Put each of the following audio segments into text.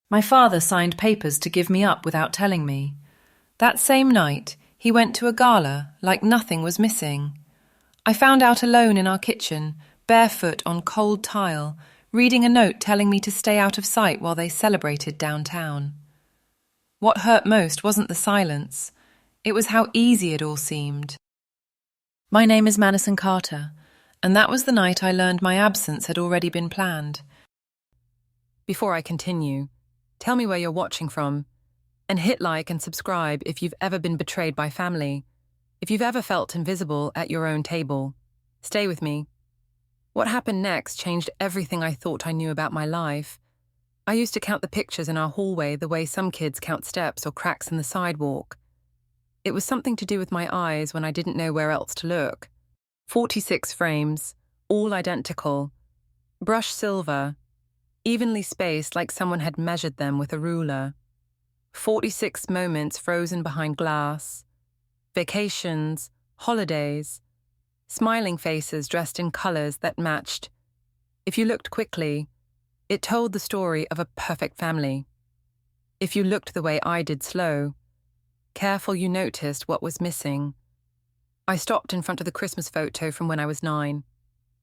My father signed papers to give me up without telling me. That same night, he went to a gala like nothing was missing. I found out alone in our kitchen, barefoot on cold tile, reading a note telling me to stay out of sight while they celebrated downtown. What hurt most wasn't the silence. It was how easy it all seemed. My name is Madison Carter, and that was the night I learned my absence had already been planned. Before I continue, tell me where you're watching from, and hit like and subscribe if you've ever been betrayed by family, if you've ever felt invisible at your own table. Stay with me. What happened next changed everything I thought I knew about my life. I used to count the pictures in our hallway the way some kids count steps or cracks in the sidewalk. It was something to do with my eyes when I didn't know where else to look. 46 frames, all identical, brushed silver, evenly spaced like someone had measured them with a ruler. 46 moments frozen behind glass. Vacations, holidays, smiling faces dressed in colors that matched. If you looked quickly, it told the story of a perfect family. If you looked the way I did slow, careful, you noticed what was missing. I stopped in front of the Christmas photo from when I was 9.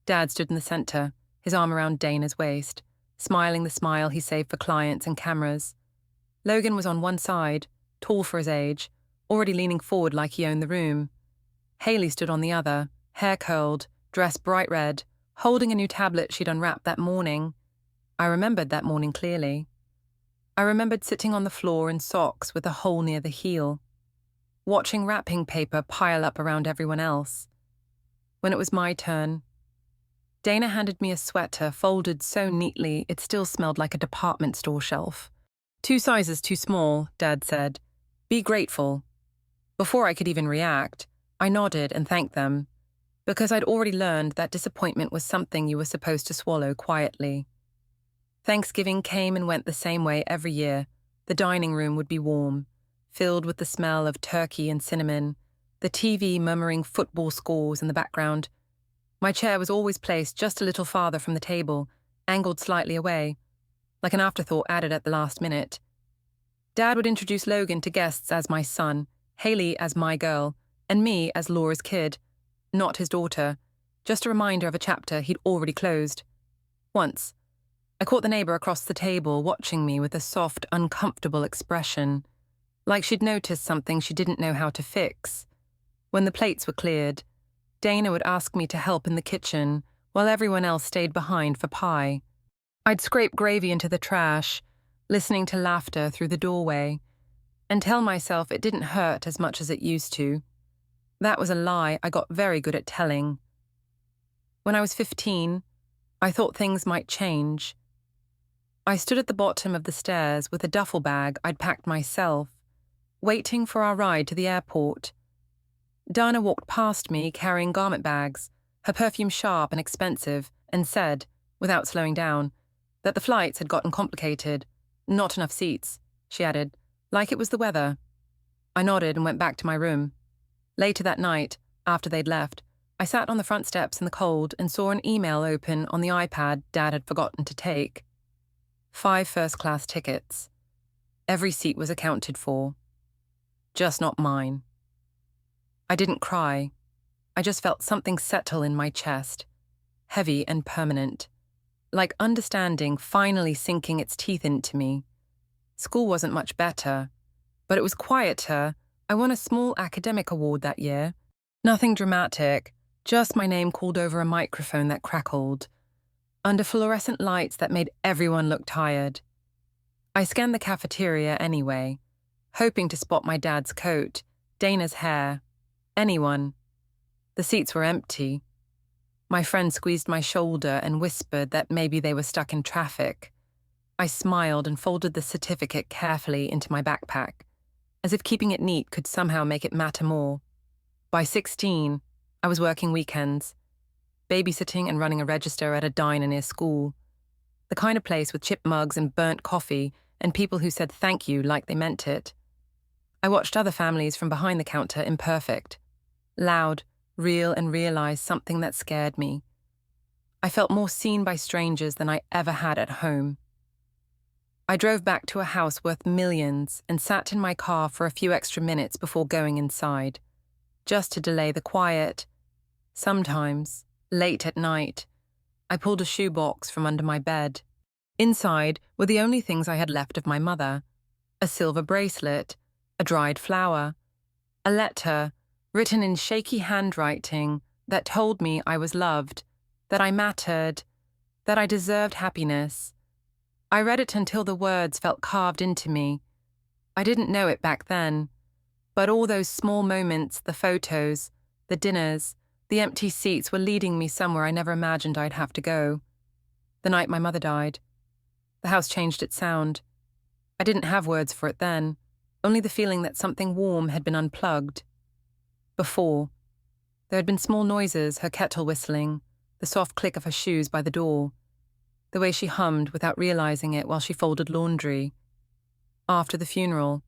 Dad stood in the center, his arm around Dana's waist, smiling the smile he saved for clients and cameras. Logan was on one side, tall for his age, already leaning forward like he owned the room. Haley stood on the other, hair curled, dressed bright red, holding a new tablet she'd unwrapped that morning. I remembered that morning clearly. I remembered sitting on the floor in socks with a hole near the heel, watching wrapping paper pile up around everyone else. When it was my turn, Dana handed me a sweater folded so neatly it still smelled like a department store shelf. 2 sizes too small, Dad said. Be grateful. Before I could even react, I nodded and thanked them, because I'd already learned that disappointment was something you were supposed to swallow quietly. Thanksgiving came and went the same way every year. The dining room would be warm, filled with the smell of turkey and cinnamon, the TV murmuring football scores in the background. My chair was always placed just a little farther from the table, angled slightly away, like an afterthought added at the last minute. Dad would introduce Logan to guests as my son, Haley as my girl, and me as Laura's kid, not his daughter, just a reminder of a chapter he'd already closed. Once, I caught the neighbor across the table watching me with a soft, uncomfortable expression, like she'd noticed something she didn't know how to fix. When the plates were cleared, Dana would ask me to help in the kitchen while everyone else stayed behind for pie. I'd scrape gravy into the trash, listening to laughter through the doorway, and tell myself it didn't hurt as much as it used to. That was a lie I got very good at telling. When I was 15, I thought things might change. I stood at the bottom of the stairs with a duffel bag I'd packed myself, waiting for our ride to the airport. Dana walked past me carrying garment bags, her perfume sharp and expensive, and said, without slowing down, that the flights had gotten complicated. Not enough seats, she added, like it was the weather. I nodded and went back to my room. Later that night, after they'd left, I sat on the front steps in the cold and saw an email open on the iPad Dad had forgotten to take. 5 first-class tickets. Every seat was accounted for. Just not mine. I didn't cry. I just felt something settle in my chest, heavy and permanent, like understanding finally sinking its teeth into me. School wasn't much better, but it was quieter. I won a small academic award that year. Nothing dramatic, just my name called over a microphone that crackled, under fluorescent lights that made everyone look tired. I scanned the cafeteria anyway, hoping to spot my dad's coat, Dana's hair, anyone. The seats were empty. My friend squeezed my shoulder and whispered that maybe they were stuck in traffic. I smiled and folded the certificate carefully into my backpack, as if keeping it neat could somehow make it matter more. By 16, I was working weekends, babysitting and running a register at a diner near school, the kind of place with chipped mugs and burnt coffee and people who said thank you like they meant it. I watched other families from behind the counter, imperfect, loud, real, and realized something that scared me. I felt more seen by strangers than I ever had at home. I drove back to a house worth millions and sat in my car for a few extra minutes before going inside, just to delay the quiet. Sometimes, late at night, I pulled a shoebox from under my bed. Inside were the only things I had left of my mother: a silver bracelet, a dried flower, a letter written in shaky handwriting that told me I was loved, that I mattered, that I deserved happiness. I read it until the words felt carved into me. I didn't know it back then, but all those small moments, the photos, the dinners, the empty seats were leading me somewhere I never imagined I'd have to go. The night my mother died, the house changed its sound. I didn't have words for it then, only the feeling that something warm had been unplugged. Before, there had been small noises, her kettle whistling, the soft click of her shoes by the door, the way she hummed without realizing it while she folded laundry. After the funeral,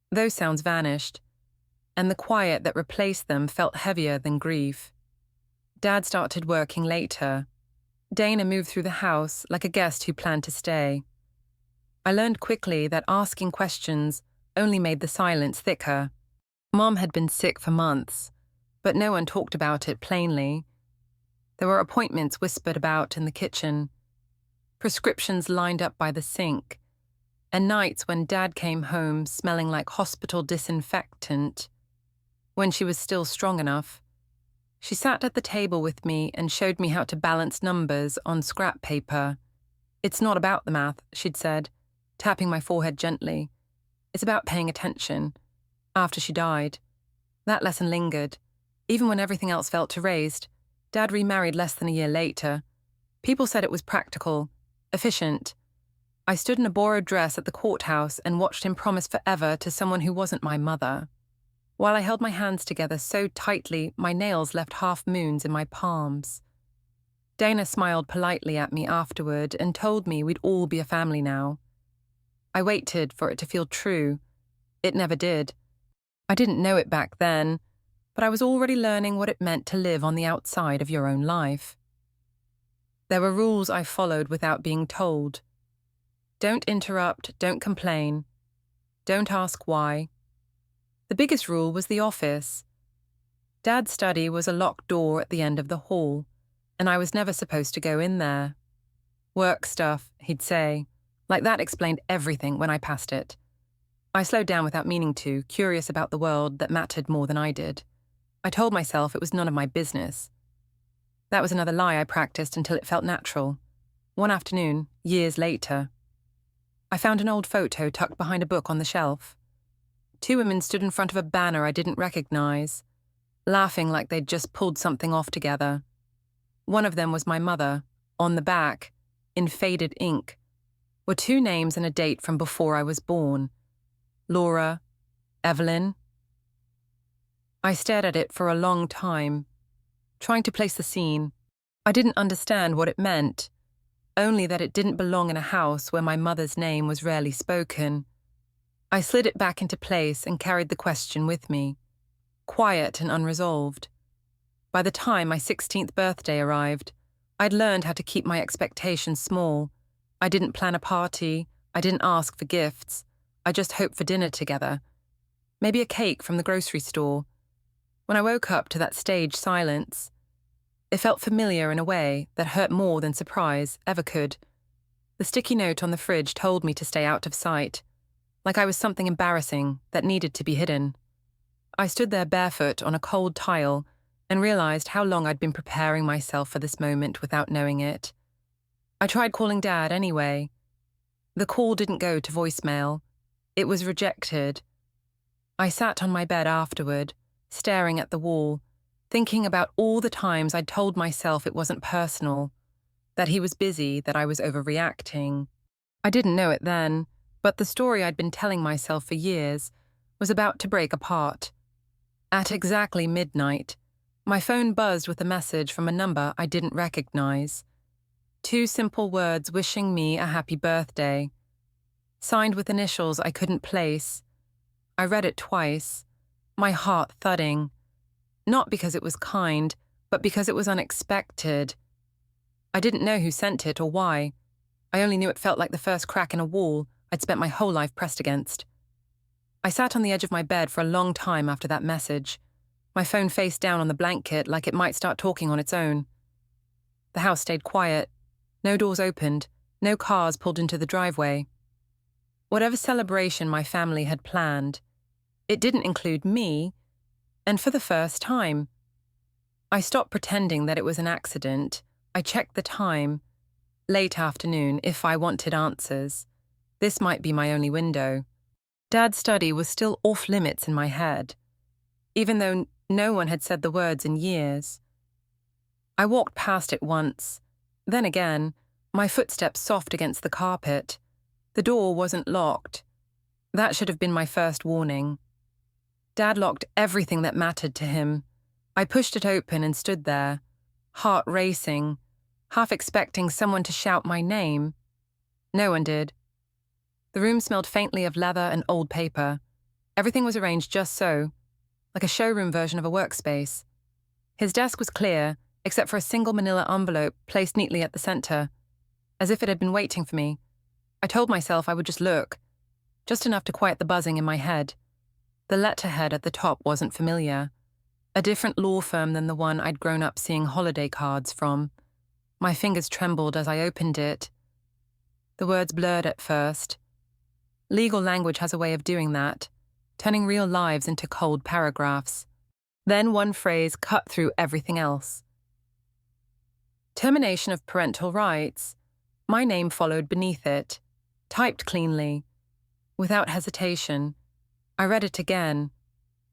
those sounds vanished, and the quiet that replaced them felt heavier than grief. Dad started working later. Dana moved through the house like a guest who planned to stay. I learned quickly that asking questions only made the silence thicker. Mom had been sick for months, but no one talked about it plainly. There were appointments whispered about in the kitchen, prescriptions lined up by the sink, and nights when Dad came home smelling like hospital disinfectant. When she was still strong enough, she sat at the table with me and showed me how to balance numbers on scrap paper. "It's not about the math," she'd said, tapping my forehead gently. "It's about paying attention." After she died, that lesson lingered. Even when everything else felt erased, Dad remarried less than a year later. People said it was practical, efficient. I stood in a borrowed dress at the courthouse and watched him promise forever to someone who wasn't my mother. While I held my hands together so tightly, my nails left half moons in my palms. Dana smiled politely at me afterward and told me we'd all be a family now. I waited for it to feel true. It never did. I didn't know it back then, but I was already learning what it meant to live on the outside of your own life. There were rules I followed without being told. Don't interrupt, don't complain. Don't ask why. The biggest rule was the office. Dad's study was a locked door at the end of the hall, and I was never supposed to go in there. "Work stuff," he'd say, like that explained everything when I passed it. I slowed down without meaning to, curious about the world that mattered more than I did. I told myself it was none of my business. That was another lie I practiced until it felt natural. One afternoon, years later, I found an old photo tucked behind a book on the shelf. Two women stood in front of a banner I didn't recognize, laughing like they'd just pulled something off together. One of them was my mother. On the back, in faded ink, were two names and a date from before I was born: Laura, Evelyn. I stared at it for a long time, trying to place the scene. I didn't understand what it meant, only that it didn't belong in a house where my mother's name was rarely spoken. I slid it back into place and carried the question with me, quiet and unresolved. By the time my 16th birthday arrived, I'd learned how to keep my expectations small. I didn't plan a party, I didn't ask for gifts, I just hoped for dinner together. Maybe a cake from the grocery store. When I woke up to that stage silence, it felt familiar in a way that hurt more than surprise ever could. The sticky note on the fridge told me to stay out of sight, like I was something embarrassing that needed to be hidden. I stood there barefoot on a cold tile and realized how long I'd been preparing myself for this moment without knowing it. I tried calling Dad anyway. The call didn't go to voicemail. It was rejected. I sat on my bed afterward, staring at the wall, thinking about all the times I'd told myself it wasn't personal, that he was busy, that I was overreacting. I didn't know it then, but the story I'd been telling myself for years was about to break apart. At exactly midnight, my phone buzzed with a message from a number I didn't recognize. 2 simple words wishing me a happy birthday, signed with initials I couldn't place. I read it twice, my heart thudding. Not because it was kind, but because it was unexpected. I didn't know who sent it or why. I only knew it felt like the first crack in a wall I'd spent my whole life pressed against. I sat on the edge of my bed for a long time after that message, my phone face down on the blanket like it might start talking on its own. The house stayed quiet. No doors opened, no cars pulled into the driveway. Whatever celebration my family had planned, it didn't include me, and for the first time. I stopped pretending that it was an accident. I checked the time. Late afternoon, if I wanted answers. This might be my only window. Dad's study was still off limits in my head, even though no one had said the words in years. I walked past it once. Then again, my footsteps soft against the carpet. The door wasn't locked. That should have been my first warning. Dad locked everything that mattered to him. I pushed it open and stood there, heart racing, half expecting someone to shout my name. No one did. The room smelled faintly of leather and old paper. Everything was arranged just so, like a showroom version of a workspace. His desk was clear, except for a single manila envelope placed neatly at the center, as if it had been waiting for me. I told myself I would just look, just enough to quiet the buzzing in my head. The letterhead at the top wasn't familiar. A different law firm than the one I'd grown up seeing holiday cards from. My fingers trembled as I opened it. The words blurred at first. Legal language has a way of doing that, turning real lives into cold paragraphs. Then one phrase cut through everything else. Termination of parental rights. My name followed beneath it, typed cleanly. Without hesitation, I read it again,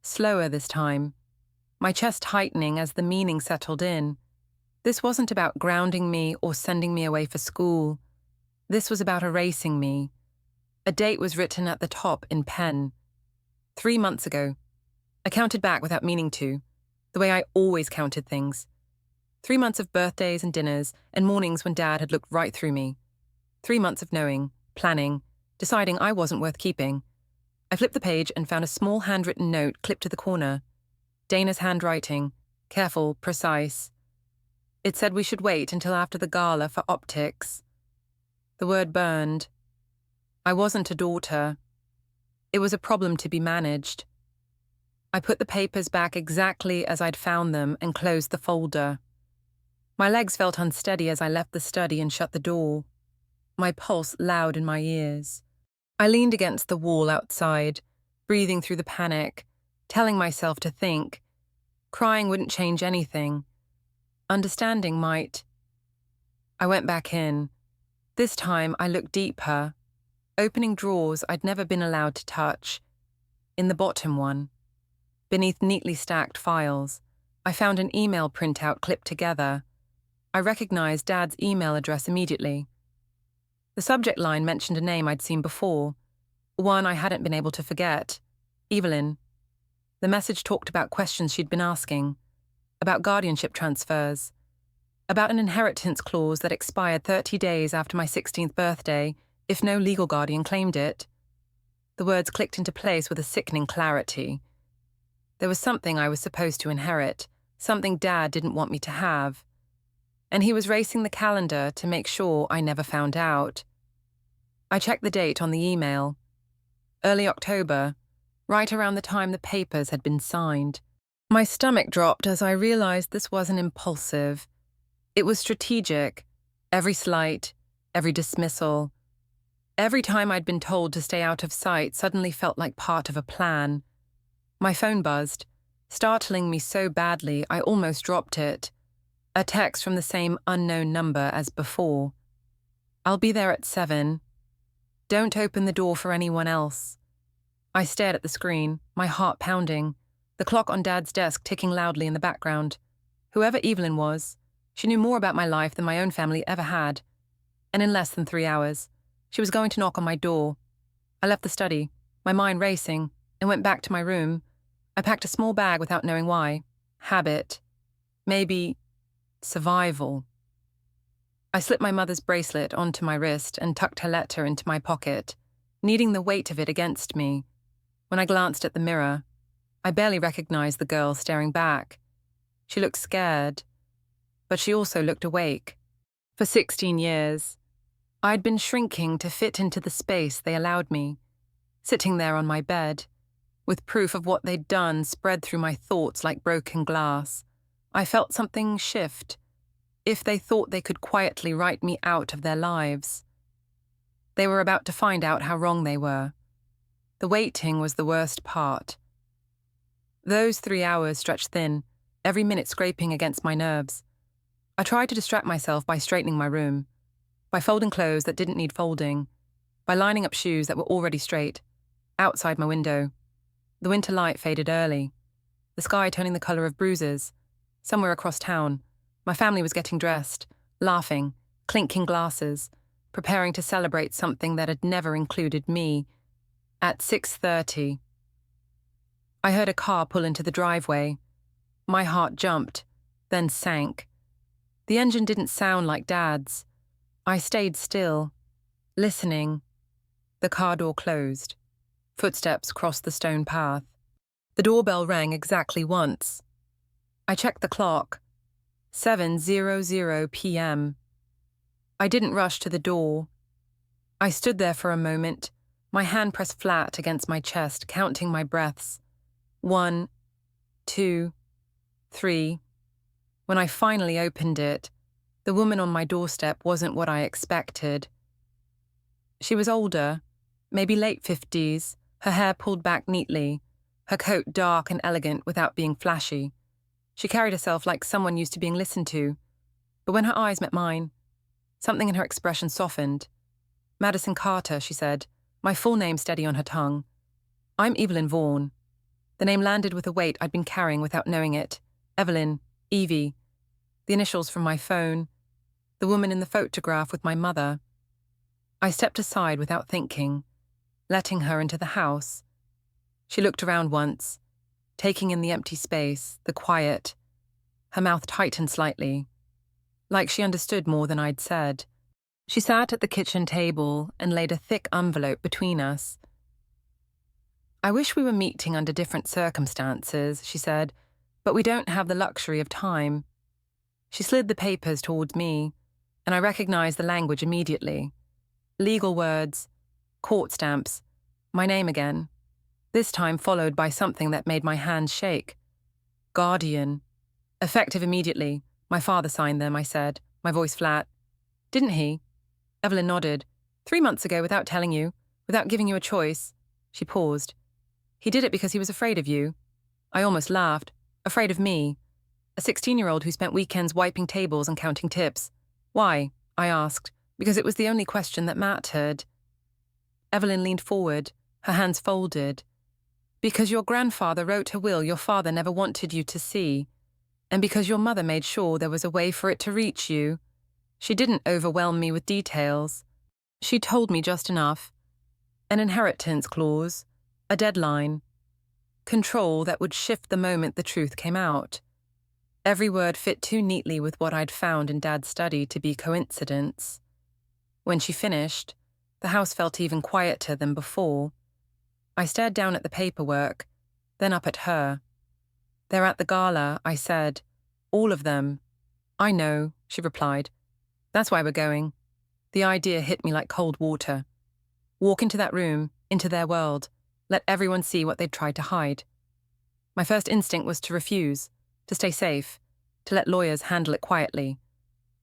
slower this time, my chest tightening as the meaning settled in. This wasn't about grounding me or sending me away for school. This was about erasing me. A date was written at the top in pen. 3 months ago. I counted back without meaning to, the way I always counted things. 3 months of birthdays and dinners and mornings when Dad had looked right through me. 3 months of knowing, planning, deciding I wasn't worth keeping. I flipped the page and found a small handwritten note clipped to the corner. Dana's handwriting, careful, precise. It said we should wait until after the gala for optics. The word burned. I wasn't a daughter. It was a problem to be managed. I put the papers back exactly as I'd found them and closed the folder. My legs felt unsteady as I left the study and shut the door, my pulse loud in my ears. I leaned against the wall outside, breathing through the panic, telling myself to think. Crying wouldn't change anything. Understanding might. I went back in. This time I looked deeper, opening drawers I'd never been allowed to touch. In the bottom one, beneath neatly stacked files, I found an email printout clipped together. I recognized Dad's email address immediately. The subject line mentioned a name I'd seen before, one I hadn't been able to forget, Evelyn. The message talked about questions she'd been asking, about guardianship transfers, about an inheritance clause that expired 30 days after my 16th birthday if no legal guardian claimed it. The words clicked into place with a sickening clarity. There was something I was supposed to inherit, something Dad didn't want me to have. And he was racing the calendar to make sure I never found out. I checked the date on the email. Early October, right around the time the papers had been signed. My stomach dropped as I realized this wasn't impulsive. It was strategic. Every slight, every dismissal. Every time I'd been told to stay out of sight suddenly felt like part of a plan. My phone buzzed, startling me so badly I almost dropped it. A text from the same unknown number as before. I'll be there at 7. Don't open the door for anyone else. I stared at the screen, my heart pounding, the clock on Dad's desk ticking loudly in the background. Whoever Evelyn was, she knew more about my life than my own family ever had. And in less than 3 hours, she was going to knock on my door. I left the study, my mind racing, and went back to my room. I packed a small bag without knowing why. Habit. Maybe survival. I slipped my mother's bracelet onto my wrist and tucked her letter into my pocket, needing the weight of it against me. When I glanced at the mirror, I barely recognized the girl staring back. She looked scared, but she also looked awake. For 16 years, I'd been shrinking to fit into the space they allowed me, sitting there on my bed, with proof of what they'd done spread through my thoughts like broken glass. I felt something shift, if they thought they could quietly write me out of their lives. They were about to find out how wrong they were. The waiting was the worst part. Those 3 hours stretched thin, every minute scraping against my nerves. I tried to distract myself by straightening my room, by folding clothes that didn't need folding, by lining up shoes that were already straight, outside my window. The winter light faded early, the sky turning the colour of bruises. Somewhere across town, my family was getting dressed, laughing, clinking glasses, preparing to celebrate something that had never included me. At 6:30, I heard a car pull into the driveway. My heart jumped, then sank. The engine didn't sound like Dad's. I stayed still, listening. The car door closed. Footsteps crossed the stone path. The doorbell rang exactly once. I checked the clock. 7:00 p.m. I didn't rush to the door. I stood there for a moment, my hand pressed flat against my chest, counting my breaths. 1, 2, 3. When I finally opened it, the woman on my doorstep wasn't what I expected. She was older, maybe late 50s, her hair pulled back neatly, her coat dark and elegant without being flashy. She carried herself like someone used to being listened to, but when her eyes met mine, something in her expression softened. "Madison Carter," she said, my full name steady on her tongue. "I'm Evelyn Vaughan." The name landed with a weight I'd been carrying without knowing it. Evelyn, Evie, the initials from my phone, the woman in the photograph with my mother. I stepped aside without thinking, letting her into the house. She looked around once, taking in the empty space, the quiet. Her mouth tightened slightly, like she understood more than I'd said. She sat at the kitchen table and laid a thick envelope between us. "I wish we were meeting under different circumstances," she said, "but we don't have the luxury of time." She slid the papers towards me, and I recognized the language immediately. Legal words, court stamps, my name again, this time followed by something that made my hands shake. "Guardian." "Effective immediately. My father signed them," I said, my voice flat. "Didn't he?" Evelyn nodded. 3 months ago, without telling you, without giving you a choice." She paused. "He did it because he was afraid of you." I almost laughed. Afraid of me. A 16-year-old who spent weekends wiping tables and counting tips. "Why?" I asked, because it was the only question that mattered. Evelyn leaned forward, her hands folded. "Because your grandfather wrote a will your father never wanted you to see, and because your mother made sure there was a way for it to reach you. She didn't overwhelm me with details. She told me just enough. An inheritance clause, a deadline, control that would shift the moment the truth came out. Every word fit too neatly with what I'd found in Dad's study to be coincidence. When she finished, the house felt even quieter than before. I stared down at the paperwork, then up at her. "They're at the gala," I said. "All of them." "I know," she replied. "That's why we're going." The idea hit me like cold water. Walk into that room, into their world, let everyone see what they'd tried to hide. My first instinct was to refuse, to stay safe, to let lawyers handle it quietly.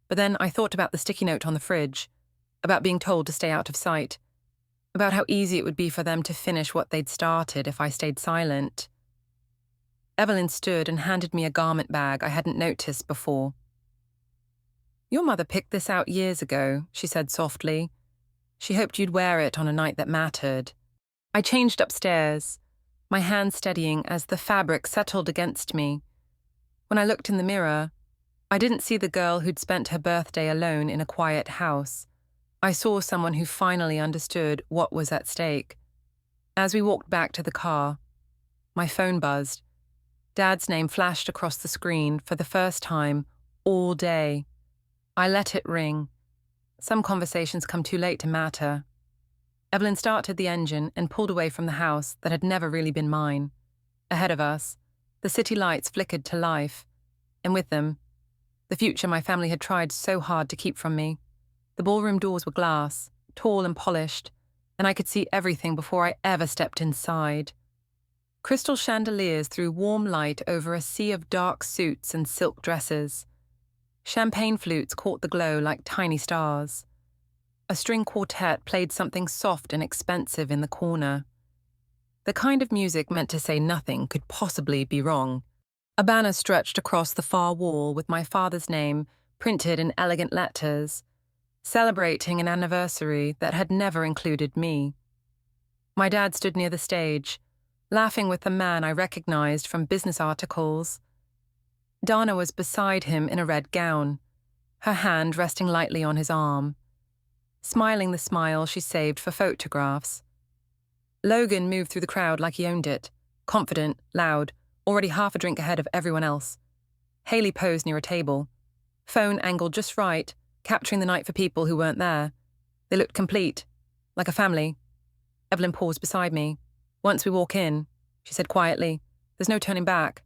But then I thought about the sticky note on the fridge, about being told to stay out of sight, about how easy it would be for them to finish what they'd started if I stayed silent. Evelyn stood and handed me a garment bag I hadn't noticed before. "Your mother picked this out years ago," she said softly. "She hoped you'd wear it on a night that mattered." I changed upstairs, my hand steadying as the fabric settled against me. When I looked in the mirror, I didn't see the girl who'd spent her birthday alone in a quiet house. I saw someone who finally understood what was at stake. As we walked back to the car, my phone buzzed. Dad's name flashed across the screen for the first time all day. I let it ring. Some conversations come too late to matter. Evelyn started the engine and pulled away from the house that had never really been mine. Ahead of us, the city lights flickered to life, and with them, the future my family had tried so hard to keep from me. The ballroom doors were glass, tall and polished, and I could see everything before I ever stepped inside. Crystal chandeliers threw warm light over a sea of dark suits and silk dresses. Champagne flutes caught the glow like tiny stars. A string quartet played something soft and expensive in the corner. The kind of music meant to say nothing could possibly be wrong. A banner stretched across the far wall with my father's name printed in elegant letters, celebrating an anniversary that had never included me. My dad stood near the stage, laughing with the man I recognized from business articles. Dana was beside him in a red gown, her hand resting lightly on his arm, smiling the smile she saved for photographs. Logan moved through the crowd like he owned it, confident, loud, already half a drink ahead of everyone else. Haley posed near a table, phone angled just right, capturing the night for people who weren't there. They looked complete, like a family. Evelyn paused beside me. "Once we walk in," she said quietly, "there's no turning back."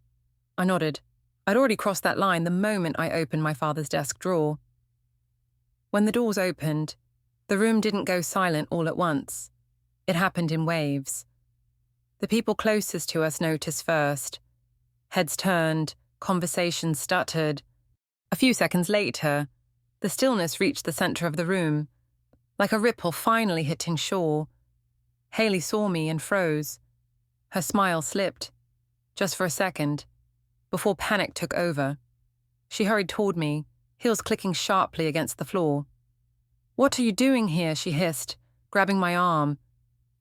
I nodded. I'd already crossed that line the moment I opened my father's desk drawer. When the doors opened, the room didn't go silent all at once. It happened in waves. The people closest to us noticed first. Heads turned, conversations stuttered. A few seconds later, the stillness reached the center of the room, like a ripple finally hitting shore. Haley saw me and froze. Her smile slipped, just for a second, before panic took over. She hurried toward me, heels clicking sharply against the floor. "What are you doing here?" she hissed, grabbing my arm.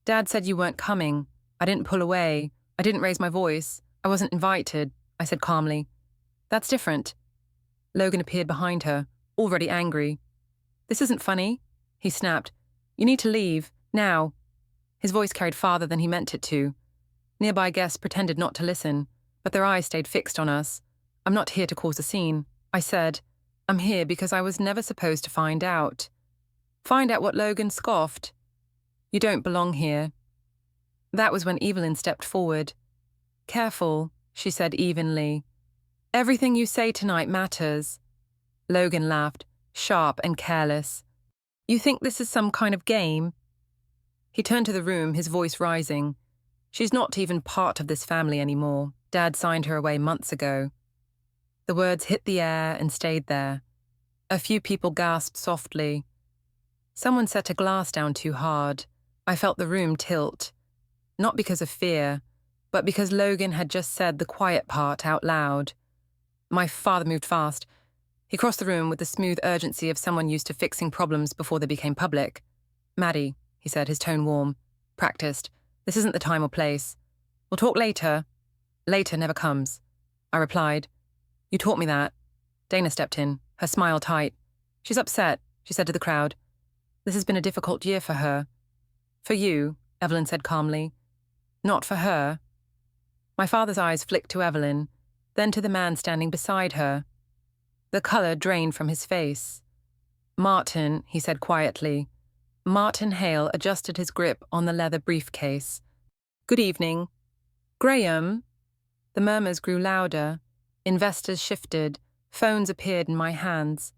"Dad said you weren't coming. I didn't pull away. I didn't raise my voice. I wasn't invited," I said calmly. "That's different." Logan appeared behind her, already angry. "This isn't funny," he snapped. "You need to leave, now." His voice carried farther than he meant it to. Nearby guests pretended not to listen, but their eyes stayed fixed on us. "I'm not here to cause a scene," I said. "I'm here because I was never supposed to find out." "Find out what?" Logan scoffed. "You don't belong here." That was when Evelyn stepped forward. "Careful," she said evenly. "Everything you say tonight matters." Logan laughed, sharp and careless. "You think this is some kind of game?" He turned to the room, his voice rising. "She's not even part of this family anymore. Dad signed her away months ago." The words hit the air and stayed there. A few people gasped softly. Someone set a glass down too hard. I felt the room tilt. Not because of fear, but because Logan had just said the quiet part out loud. My father moved fast. He crossed the room with the smooth urgency of someone used to fixing problems before they became public. "Maddie," he said, his tone warm. "Practiced. This isn't the time or place. We'll talk later." "Later never comes," I replied. "You taught me that." Dana stepped in, her smile tight. "She's upset," she said to the crowd. "This has been a difficult year for her." "For you," Evelyn said calmly. "Not for her." My father's eyes flicked to Evelyn, then to the man standing beside her. The colour drained from his face. "Martin," he said quietly. Martin Hale adjusted his grip on the leather briefcase. "Good evening." "Graham?" The murmurs grew louder. Investors shifted. Phones appeared in my hands.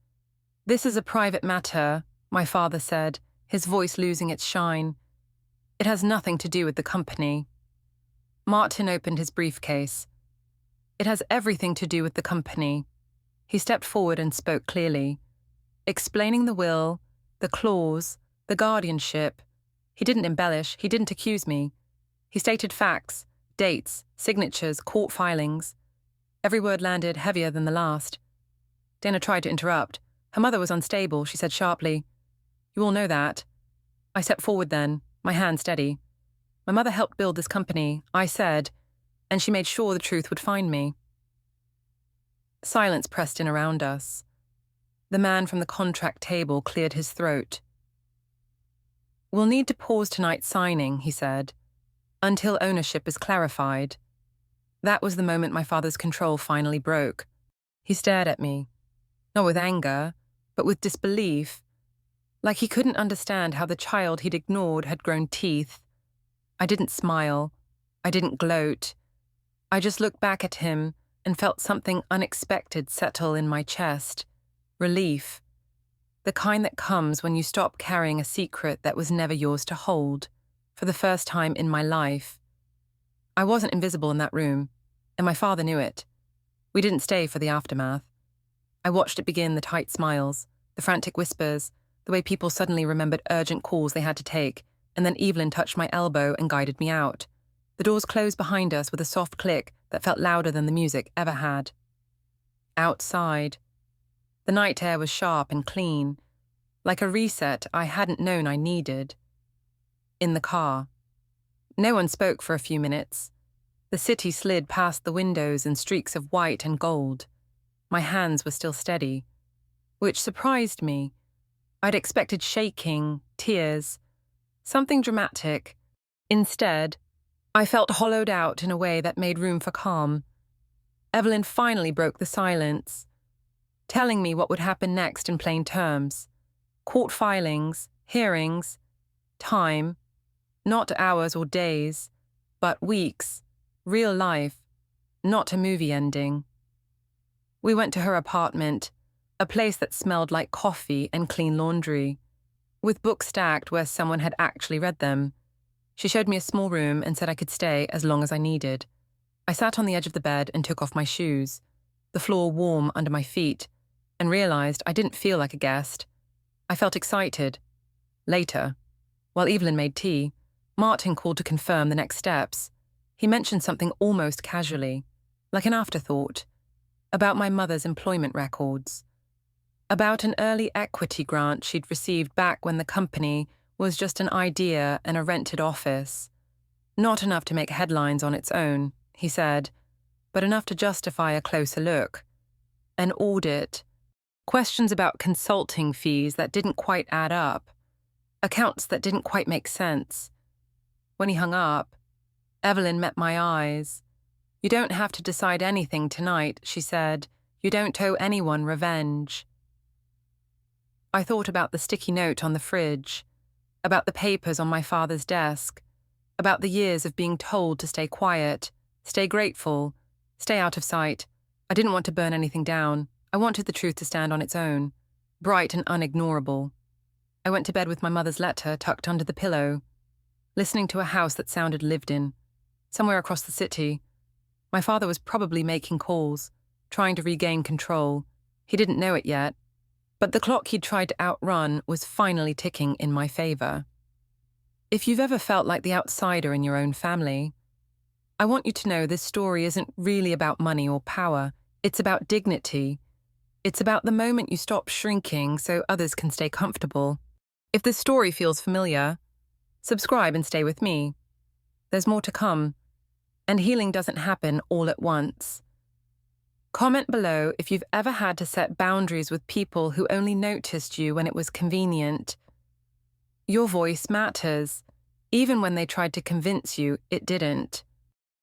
"This is a private matter," my father said, his voice losing its shine. "It has nothing to do with the company." Martin opened his briefcase. "It has everything to do with the company." He stepped forward and spoke clearly, explaining the will, the clause, the guardianship. He didn't embellish, he didn't accuse me. He stated facts, dates, signatures, court filings. Every word landed heavier than the last. Dana tried to interrupt. Her mother was unstable, she said sharply. "You all know that." I stepped forward then, my hand steady. "My mother helped build this company," I said, "and she made sure the truth would find me." Silence pressed in around us. The man from the contract table cleared his throat. "We'll need to pause tonight's signing," he said, "until ownership is clarified." That was the moment my father's control finally broke. He stared at me, not with anger, but with disbelief, like he couldn't understand how the child he'd ignored had grown teeth. I didn't smile. I didn't gloat. I just looked back at him and felt something unexpected settle in my chest. Relief. The kind that comes when you stop carrying a secret that was never yours to hold. For the first time in my life, I wasn't invisible in that room, and my father knew it. We didn't stay for the aftermath. I watched it begin, the tight smiles, the frantic whispers, the way people suddenly remembered urgent calls they had to take, and then Evelyn touched my elbow and guided me out. The doors closed behind us with a soft click that felt louder than the music ever had. Outside, the night air was sharp and clean, like a reset I hadn't known I needed. In the car, no one spoke for a few minutes. The city slid past the windows in streaks of white and gold. My hands were still steady, which surprised me. I'd expected shaking, tears, something dramatic. Instead, I felt hollowed out in a way that made room for calm. Evelyn finally broke the silence, telling me what would happen next in plain terms. Court filings, hearings, time, not hours or days, but weeks, real life, not a movie ending. We went to her apartment, a place that smelled like coffee and clean laundry, with books stacked where someone had actually read them. She showed me a small room and said I could stay as long as I needed. I sat on the edge of the bed and took off my shoes, the floor warm under my feet, and realized I didn't feel like a guest. I felt excited. Later, while Evelyn made tea, Martin called to confirm the next steps. He mentioned something almost casually, like an afterthought, about my mother's employment records, about an early equity grant she'd received back when the company was just an idea and a rented office. Not enough to make headlines on its own, he said, but enough to justify a closer look. An audit, questions about consulting fees that didn't quite add up, accounts that didn't quite make sense. When he hung up, Evelyn met my eyes. "You don't have to decide anything tonight," she said. "You don't owe anyone revenge." I thought about the sticky note on the fridge, about the papers on my father's desk, about the years of being told to stay quiet, stay grateful, stay out of sight. I didn't want to burn anything down. I wanted the truth to stand on its own, bright and unignorable. I went to bed with my mother's letter tucked under the pillow, listening to a house that sounded lived in, somewhere across the city. My father was probably making calls, trying to regain control. He didn't know it yet, but the clock he'd tried to outrun was finally ticking in my favor. If you've ever felt like the outsider in your own family, I want you to know this story isn't really about money or power. It's about dignity. It's about the moment you stop shrinking so others can stay comfortable. If this story feels familiar, subscribe and stay with me. There's more to come, and healing doesn't happen all at once. Comment below if you've ever had to set boundaries with people who only noticed you when it was convenient. Your voice matters, even when they tried to convince you it didn't.